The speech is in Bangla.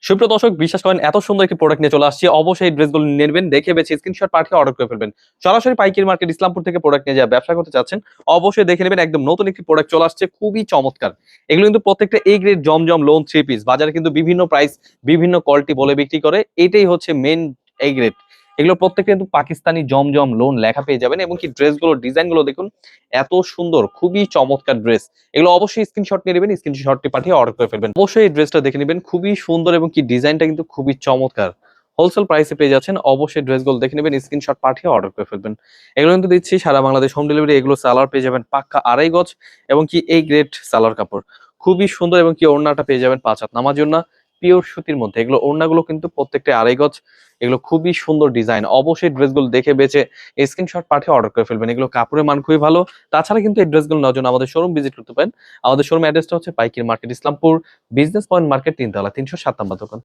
সুপ্রিয় দর্শক, বিশ্বাস করেন এত সুন্দর একটি প্রোডাক্ট নিয়ে চলে আসছি। অবশ্যই এই ড্রেসগুলো নেবেন, দেখে বেছে স্ক্রিনশট পাঠিয়ে অর্ডার করে ফেলবেন। সরাসরি পাইকারি মার্কেট ইসলামপুর থেকে প্রোডাক্ট নিয়ে যা ব্যবসা করতে চাচ্ছেন, অবশ্যই দেখে নেবেন। একদম নতুন একটি প্রোডাক্ট চলে আসছে, খুবই চমৎকার। এগুলো কিন্তু প্রত্যেকটা A grade Zamzam loan three piece. বাজারে কিন্তু বিভিন্ন প্রাইস, বিভিন্ন কোয়ালিটি বলে বিক্রি করে। এটাই হচ্ছে মেন এ গ্রেড। এগুলো প্রত্যেকটা কিন্তু পাকিস্তানি জমজম লোন লেখা পেয়ে যাবেন, এবং কি ড্রেসগুলো ডিজাইন গুলো দেখুন, এত সুন্দর, খুবই চমৎকার ড্রেস। এগুলো অবশ্যই স্ক্রিনশট নিয়ে নেবেন, স্ক্রিনশটটি পাঠিয়ে অর্ডার করে ফেলবেন। অবশ্যই এই ড্রেসটা দেখে নেবেন, খুবই সুন্দর এবং কি ডিজাইনটা কিন্তু খুবই চমৎকার। হোলসেল প্রাইসে পেয়ে যাচ্ছেন। অবশ্যই ড্রেসগুলো দেখে নেবেন, স্ক্রিনশট পাঠিয়ে অর্ডার করে ফেলবেন। এগুলো কিন্তু দিচ্ছি সারা বাংলাদেশ হোম ডেলিভারি। এগুলো সালোয়ার পেয়ে যাবেন পাক্কা 2.5 গজ, এবং কি এই গ্রেড সালোয়ার কাপড় খুবই সুন্দর, এবং কি ওড়নাটা পেয়ে যাবেন 5 হাত নামার জন্য পিওর সুতির মধ্যে। এগুলো ওড়নাগুলো কিন্তু প্রত্যেকটা 2.5 গজ। এগুলো খুবই সুন্দর ডিজাইন। অবশ্যই ড্রেসগুলো দেখে বেছে স্ক্রিনশট পাঠিয়ে অর্ডার করে ফেলবেন। এগুলো কাপড়ের মান খুবই ভালো। তাছাড়া কিন্তু এই ড্রেসগুলো নেওয়ার জন্য আমাদের শোরুম ভিজিট করতে পারেন। আমাদের শোরুম অ্যাড্রেসটা হচ্ছে পাইকারি market Islampur, business point market, 3 তলা, 307 নম্বর দোকান।